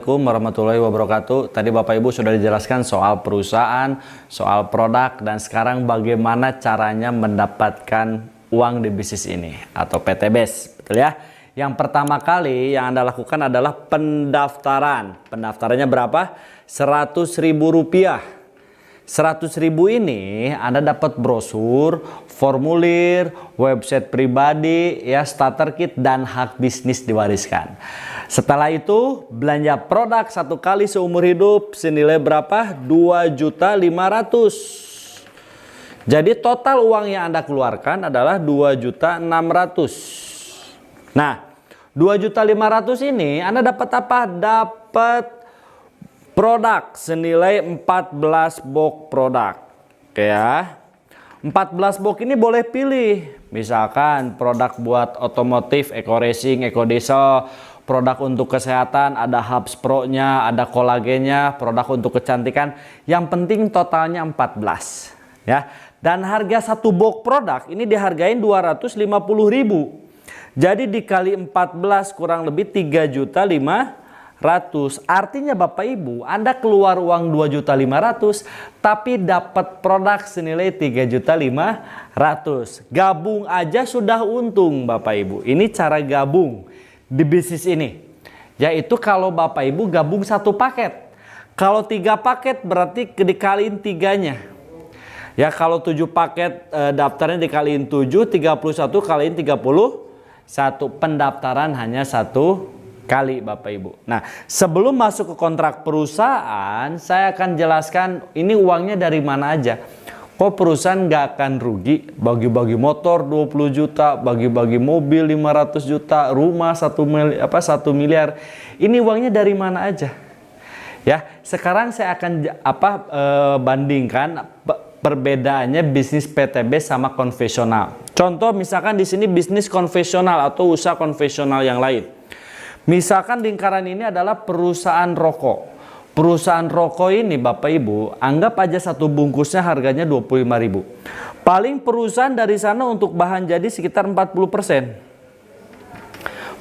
Assalamualaikum warahmatullahi wabarakatuh. Tadi Bapak Ibu sudah dijelaskan soal perusahaan, soal produk, dan sekarang bagaimana caranya mendapatkan uang di bisnis ini atau PTBS, betul ya? Yang pertama kali yang Anda lakukan adalah pendaftaran. Pendaftarannya berapa? Rp100.000. 100.000 ini Anda dapat brosur, formulir, website pribadi, ya, starter kit, dan hak bisnis diwariskan. Setelah itu belanja produk satu kali seumur hidup senilai berapa? 2.500.000. Jadi total uang yang Anda keluarkan adalah 2.600.000. Nah, 2.500.000 ini Anda dapat apa? Dapat produk senilai 14 box produk. Oke ya. 14 box ini boleh pilih. Misalkan produk buat otomotif, eco racing, eco diesel, produk untuk kesehatan, ada Hubs Pro-nya, ada kolagennya, produk untuk kecantikan. Yang penting totalnya 14 ya. Dan harga satu box produk ini dihargain 250.000. Jadi dikali 14 kurang lebih 3.500.000. Artinya Bapak Ibu, Anda keluar uang 2.500.000 tapi dapat produk senilai 3.500.000. Gabung aja sudah untung Bapak Ibu. Ini cara gabung di bisnis ini. Yaitu kalau Bapak Ibu gabung satu paket. Kalau 3 paket berarti dikaliin 3-nya. Ya, kalau 7 paket daftarnya dikaliin 7, 31 kaliin 31. Pendaftaran hanya 1 kali Bapak Ibu. Nah, sebelum masuk ke kontrak perusahaan, saya akan jelaskan ini uangnya dari mana aja. Kok perusahaan nggak akan rugi? Bagi-bagi motor 20 juta, bagi-bagi mobil 500 juta, rumah 1 miliar. Ini uangnya dari mana aja? Ya, sekarang saya akan bandingkan perbedaannya bisnis PTB sama konvensional. Contoh misalkan di sini bisnis konvensional atau usaha konvensional yang lain. Misalkan lingkaran ini adalah perusahaan rokok. Perusahaan rokok ini Bapak Ibu, anggap aja satu bungkusnya harganya 25.000. Paling perusahaan dari sana untuk bahan jadi sekitar 40%.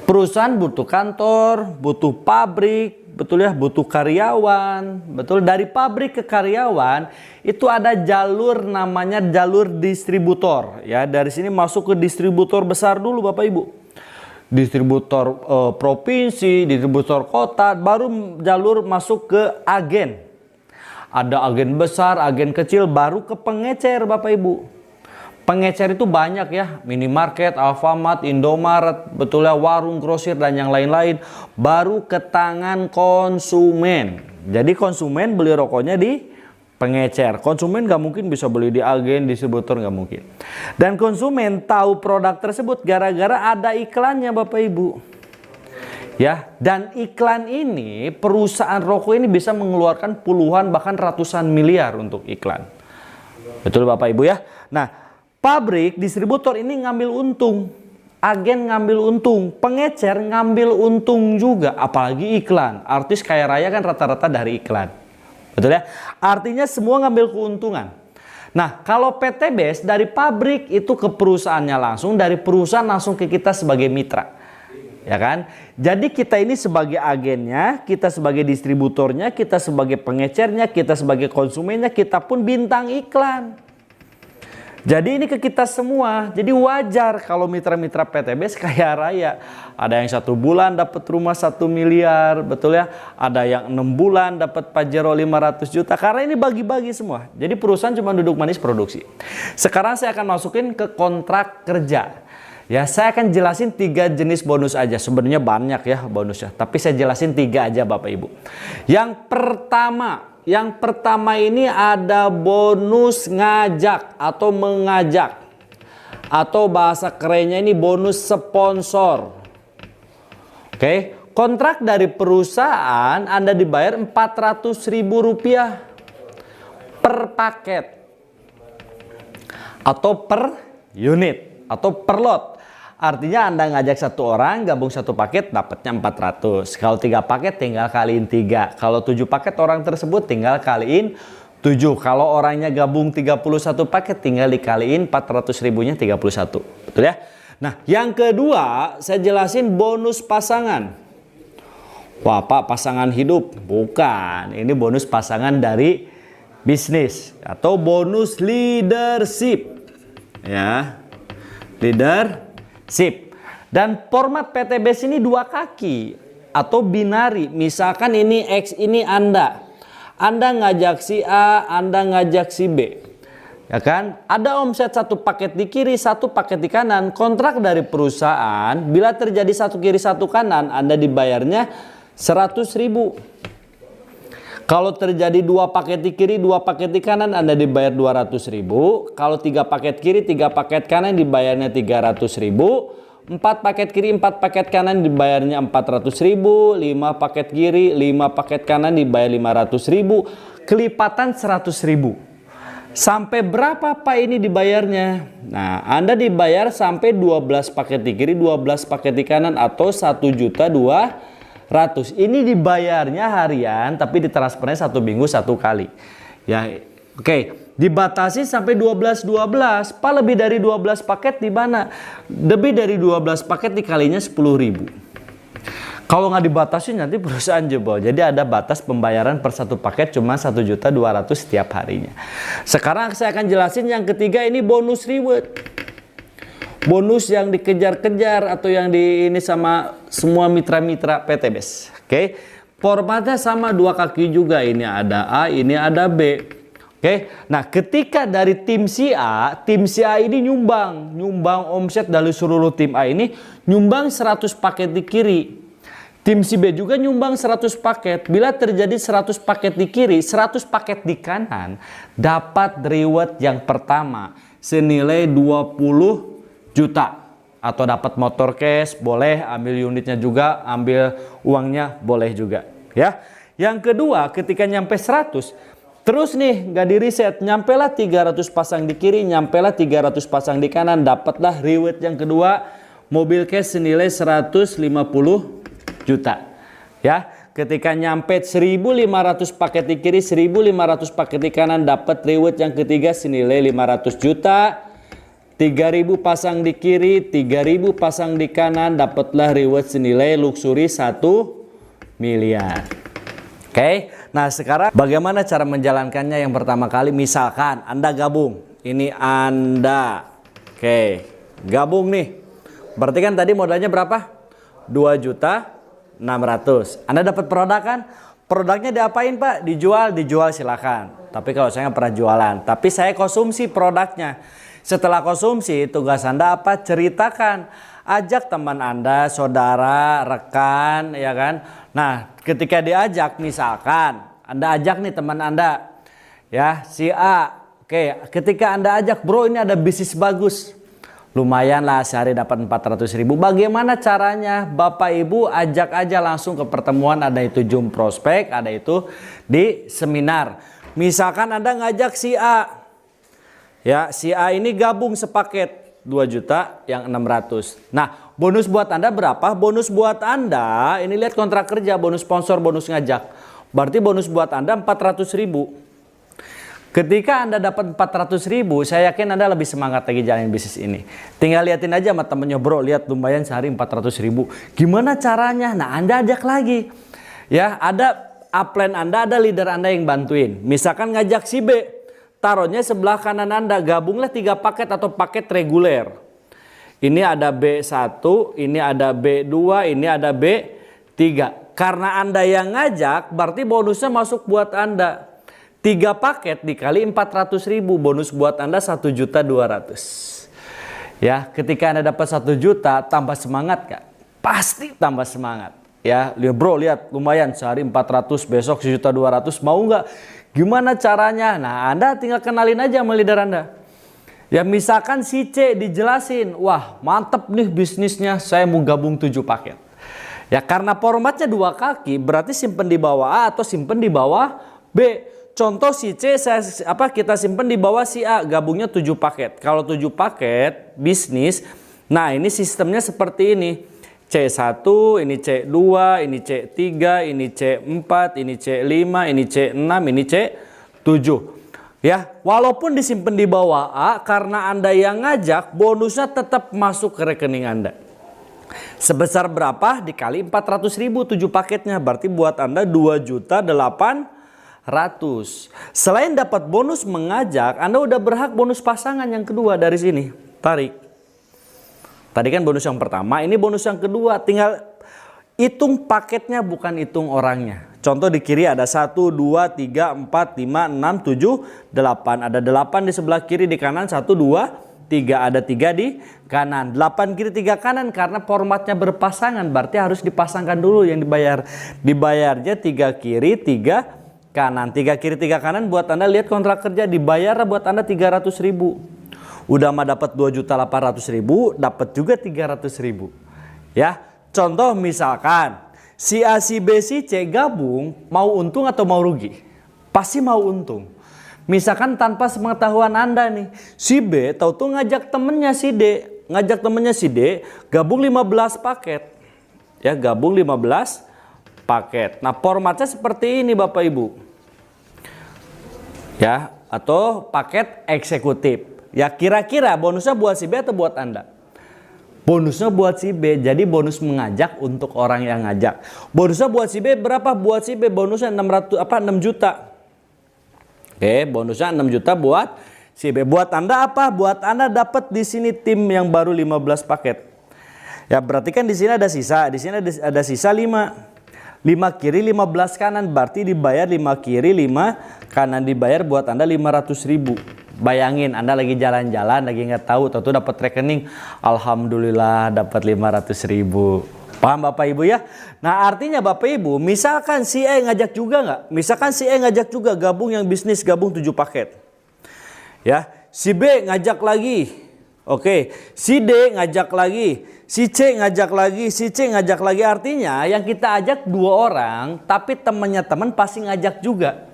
Perusahaan butuh kantor, butuh pabrik, betul ya, butuh karyawan. Betul, dari pabrik ke karyawan itu ada jalur namanya jalur distributor. Ya, dari sini masuk ke distributor besar dulu Bapak Ibu. Distributor provinsi, distributor kota, baru jalur masuk ke agen. Ada agen besar, agen kecil, baru ke pengecer Bapak Ibu. Pengecer itu banyak ya, minimarket, Alfamart, Indomaret, betul ya, warung grosir dan yang lain-lain. Baru ke tangan konsumen. Jadi konsumen beli rokoknya di pengecer. Konsumen nggak mungkin bisa beli di agen, distributor nggak mungkin. Dan konsumen tahu produk tersebut gara-gara ada iklannya Bapak Ibu. Ya, dan iklan ini perusahaan rokok ini bisa mengeluarkan puluhan bahkan ratusan miliar untuk iklan. Betul Bapak Ibu ya. Nah, pabrik, distributor ini ngambil untung. Agen ngambil untung, pengecer ngambil untung juga, apalagi iklan. Artis kaya raya kan rata-rata dari iklan. Betul ya? Artinya semua ngambil keuntungan. Nah, kalau PTBS dari pabrik itu ke perusahaannya langsung, dari perusahaan langsung ke kita sebagai mitra. Ya kan? Jadi kita ini sebagai agennya, kita sebagai distributornya, kita sebagai pengecernya, kita sebagai konsumennya, kita pun bintang iklan. Jadi ini ke kita semua. Jadi wajar kalau mitra-mitra PTBS kaya raya. Ada yang 1 bulan dapat rumah 1 miliar, betul ya. Ada yang 6 bulan dapat Pajero 500 juta. Karena ini bagi-bagi semua. Jadi perusahaan cuma duduk manis produksi. Sekarang saya akan masukin ke kontrak kerja. Ya, saya akan jelasin 3 jenis bonus aja. Sebenarnya banyak ya bonusnya. Tapi saya jelasin 3 aja Bapak Ibu. Yang pertama ini ada bonus ngajak atau mengajak. Atau bahasa kerennya ini bonus sponsor. Oke, kontrak dari perusahaan Anda dibayar Rp400.000 per paket. Atau per unit. Atau per lot. Artinya Anda ngajak 1 orang, gabung 1 paket, dapatnya 400. Kalau 3 paket tinggal kaliin 3. Kalau 7 paket orang tersebut tinggal kaliin 7. Kalau orangnya gabung 31 paket tinggal dikaliin 400.000-nya 31. Betul ya? Nah, yang kedua saya jelasin bonus pasangan. Wah, Pak, pasangan hidup. Bukan, ini bonus pasangan dari bisnis atau bonus leadership. Ya, leadership. Dan format PTBS ini dua kaki atau binari. Misalkan ini X, ini Anda. Anda ngajak si A, Anda ngajak si B. Ya kan? Ada omset satu paket di kiri, satu paket di kanan. Kontrak dari perusahaan, bila terjadi satu kiri, satu kanan, Anda dibayarnya 100.000. Kalau terjadi dua paket di kiri, dua paket di kanan, Anda dibayar 200.000. Kalau tiga paket kiri, tiga paket kanan, dibayarnya 300.000. 4 paket kiri, 4 paket kanan dibayarnya 400.000, 5 paket kiri, 5 paket kanan dibayar 500.000, kelipatan 100.000. Sampai berapa Pak ini dibayarnya? Nah, Anda dibayar sampai 12 paket di kiri, 12 paket di kanan atau 1.200.000. Ini dibayarnya harian tapi ditransfernya 1 minggu 1 kali. Ya, oke. Dibatasi sampai 12. Pak, lebih dari 12 paket di mana? Lebih dari 12 paket dikalinya 10.000. Kalau nggak dibatasi nanti perusahaan jebol. Jadi ada batas pembayaran per satu paket cuma 1.200.000 setiap harinya. Sekarang saya akan jelasin yang ketiga, ini bonus reward. Bonus yang dikejar-kejar atau yang di ini sama semua mitra-mitra PTBS. Oke. Formatnya sama, dua kaki juga. Ini ada A, ini ada B. Oke, nah ketika dari tim si A ini nyumbang omset dari seluruh tim A ini nyumbang 100 paket di kiri. Tim si B juga nyumbang 100 paket. Bila terjadi 100 paket di kiri, 100 paket di kanan, dapat reward yang pertama senilai 20 juta. Atau dapat motor cash, boleh, ambil unitnya juga, ambil uangnya boleh juga. Ya. Yang kedua, ketika nyampe 100, terus nih, nggak di reset, nyampelah 300 pasang di kiri, nyampelah 300 pasang di kanan, dapatlah reward yang kedua, mobil cash senilai 150 juta. Ya, ketika nyampe 1.500 paket di kiri, 1.500 paket di kanan, dapat reward yang ketiga senilai 500 juta. 3.000 pasang di kiri, 3.000 pasang di kanan, dapatlah reward senilai luxury 1 miliar. Oke, nah sekarang bagaimana cara menjalankannya? Yang pertama kali, misalkan Anda gabung. Ini Anda. Oke, gabung nih. Berarti kan tadi modalnya berapa? 2.600.000. Anda dapat produk kan? Produknya diapain Pak? Dijual silakan. Tapi kalau saya nggak pernah jualan. Tapi saya konsumsi produknya. Setelah konsumsi, tugas Anda apa? Ceritakan. Ajak teman Anda, saudara, rekan, ya kan? Nah, ketika diajak, misalkan Anda ajak nih teman Anda, ya, si A. Oke, ketika Anda ajak, bro, ini ada bisnis bagus. Lumayan lah, sehari dapat 400.000. Bagaimana caranya? Bapak Ibu ajak aja langsung ke pertemuan, ada itu Zoom prospek, ada itu di seminar. Misalkan Anda ngajak si A. Ya, si A ini gabung sepaket 2 juta yang 600. Nah, bonus buat Anda berapa? Bonus buat Anda, ini lihat kontrak kerja, bonus sponsor, bonus ngajak. Berarti bonus buat Anda 400.000. Ketika Anda dapat 400.000, saya yakin Anda lebih semangat lagi jalanin bisnis ini. Tinggal liatin aja sama temennya, bro, lihat lumayan sehari 400.000. Gimana caranya? Nah, Anda ajak lagi. Ya, ada upline Anda, ada leader Anda yang bantuin. Misalkan ngajak si B. Taruhnya sebelah kanan Anda, gabunglah 3 paket atau paket reguler. Ini ada B1, ini ada B2, ini ada B3. Karena Anda yang ngajak, berarti bonusnya masuk buat Anda. 3 paket dikali 400.000, bonus buat Anda 1.200.000. Ya, ketika Anda dapat 1 juta, tambah semangat Kak? Pasti tambah semangat. Ya, bro, lihat lumayan sehari 400, besok 1.200.000, mau nggak? Gimana caranya? Nah, Anda tinggal kenalin aja sama leader Anda. Ya, misalkan si C dijelasin, wah mantep nih bisnisnya, saya mau gabung 7 paket. Ya, karena formatnya 2 kaki, berarti simpen di bawah A atau simpen di bawah B. Contoh si C kita simpen di bawah si A, gabungnya 7 paket. Kalau 7 paket bisnis, nah ini sistemnya seperti ini. C1, ini C2, ini C3, ini C4, ini C5, ini C6, ini C7. Ya, walaupun disimpan di bawah A, karena Anda yang ngajak, bonusnya tetap masuk ke rekening Anda. Sebesar berapa? Dikali 400.000 7 paketnya. Berarti buat Anda 2.800.000. Selain dapat bonus mengajak, Anda udah berhak bonus pasangan yang kedua dari sini. Tarik. Tadi kan bonus yang pertama, ini bonus yang kedua. Tinggal hitung paketnya, bukan hitung orangnya. Contoh di kiri ada 1, 2, 3, 4, 5, 6, 7, 8. Ada 8 di sebelah kiri, di kanan 1, 2, 3. Ada 3 di kanan. 8 kiri 3 kanan karena formatnya berpasangan. Berarti harus dipasangkan dulu yang dibayar. Dibayarnya 3 kiri 3 kanan. 3 kiri 3 kanan buat Anda lihat kontrak kerja dibayar buat Anda 300.000. Udah mah dapat 2.800.000, dapat juga 300.000. Ya. Contoh misalkan si A, si B, si C gabung, mau untung atau mau rugi? Pasti mau untung. Misalkan tanpa sepengetahuan Anda nih, si B tahu-tahu ngajak temennya si D, gabung 15 paket. Ya, gabung 15 paket. Nah, formatnya seperti ini Bapak Ibu. Ya, atau paket eksekutif. Ya, kira-kira bonusnya buat si B atau buat Anda? Bonusnya buat si B, jadi bonus mengajak untuk orang yang ngajak. Bonusnya buat si B berapa? Buat si B bonusnya 6 juta. Oke, bonusnya 6 juta buat si B. Buat Anda apa? Buat Anda dapat di sini tim yang baru 15 paket. Ya, berarti kan di sini ada sisa, di sini ada sisa 5. 5 kiri 15 kanan, berarti dibayar 5 kiri 5 kanan, dibayar buat Anda 500.000. Bayangin Anda lagi jalan-jalan, lagi nggak tahu, tahu dapat rekening, alhamdulillah dapat 500.000. Paham Bapak Ibu ya? Nah, artinya Bapak Ibu, misalkan si E ngajak juga nggak? Misalkan si E ngajak juga gabung yang bisnis, gabung 7 paket. Ya, si B ngajak lagi. Oke, si D ngajak lagi, si C ngajak lagi, si C ngajak lagi. Artinya yang kita ajak 2 orang, tapi temannya teman pasti ngajak juga.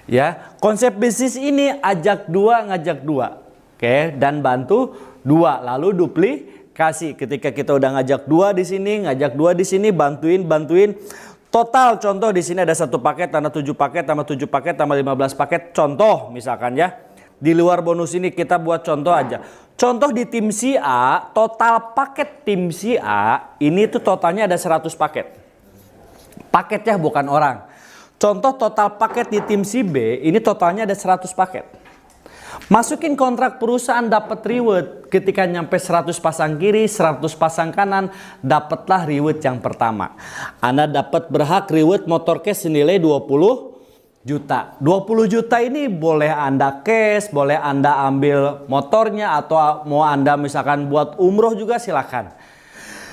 Ya, konsep bisnis ini ajak 2 ngajak 2. Oke, dan bantu 2, lalu duplikasi. Ketika kita udah ngajak 2 di sini, ngajak 2 di sini, bantuin. Total contoh di sini ada 1 paket tambah 7 paket tambah 7 paket tambah 15 paket. Contoh misalkan ya. Di luar bonus ini kita buat contoh aja. Contoh di tim si A, total paket tim si A ini tuh totalnya ada 100 paket. Paketnya bukan orang. Contoh total paket di tim si B, ini totalnya ada 100 paket. Masukin kontrak perusahaan dapat reward. Ketika nyampe 100 pasang kiri, 100 pasang kanan, dapatlah reward yang pertama. Anda dapat berhak reward motor cash senilai 20 juta. 20 juta ini boleh Anda cash, boleh Anda ambil motornya, atau mau Anda misalkan buat umroh juga silakan.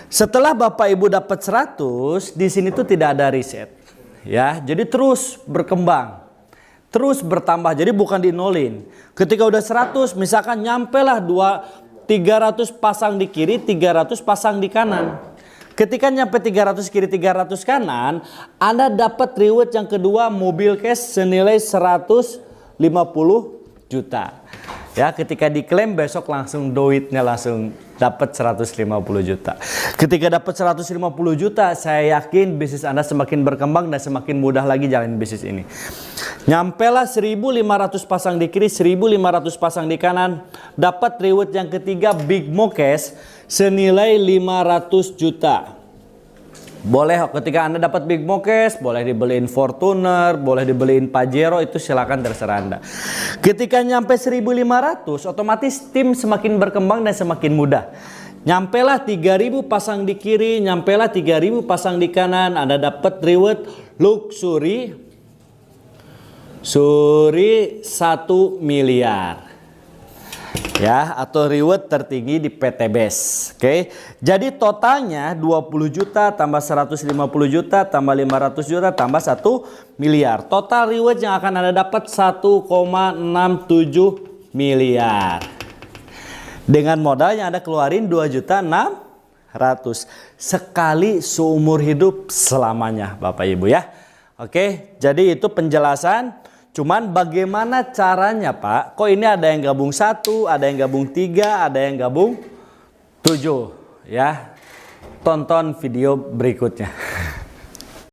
Setelah Bapak Ibu dapat 100, di sini tuh tidak ada riset. Ya, jadi terus berkembang, terus bertambah, jadi bukan dinolin. Ketika udah 100, misalkan nyampe lah 300 pasang di kiri, 300 pasang di kanan. Ketika nyampe 300 kiri, 300 kanan, Anda dapat reward yang kedua, mobil cash senilai 150 juta. Ya, ketika diklaim besok langsung duitnya langsung dapat 150 juta. Ketika dapat 150 juta, saya yakin bisnis Anda semakin berkembang dan semakin mudah lagi jalan bisnis ini. Nyampelah 1.500 pasang di kiri, 1.500 pasang di kanan, dapat reward yang ketiga, Big Mo Cash senilai 500 juta. Boleh ketika Anda dapat Big Mo Cash, boleh dibeliin Fortuner, boleh dibeliin Pajero, itu silakan terserah Anda. Ketika nyampe 1.500, otomatis tim semakin berkembang dan semakin mudah. Nyampelah 3.000 pasang di kiri, nyampelah 3.000 pasang di kanan, Anda dapat reward luxury 1 miliar. Ya, atau reward tertinggi di PT BES. Oke. Jadi totalnya 20 juta tambah 150 juta tambah 500 juta tambah 1 miliar. Total reward yang akan Anda dapat 1,67 miliar. Dengan modal yang Anda keluarin 2.600.000 sekali seumur hidup selamanya, Bapak Ibu ya. Oke, jadi itu penjelasan. Cuman bagaimana caranya Pak? Kok ini ada yang gabung 1, ada yang gabung 3, ada yang gabung 7 ya. Tonton video berikutnya.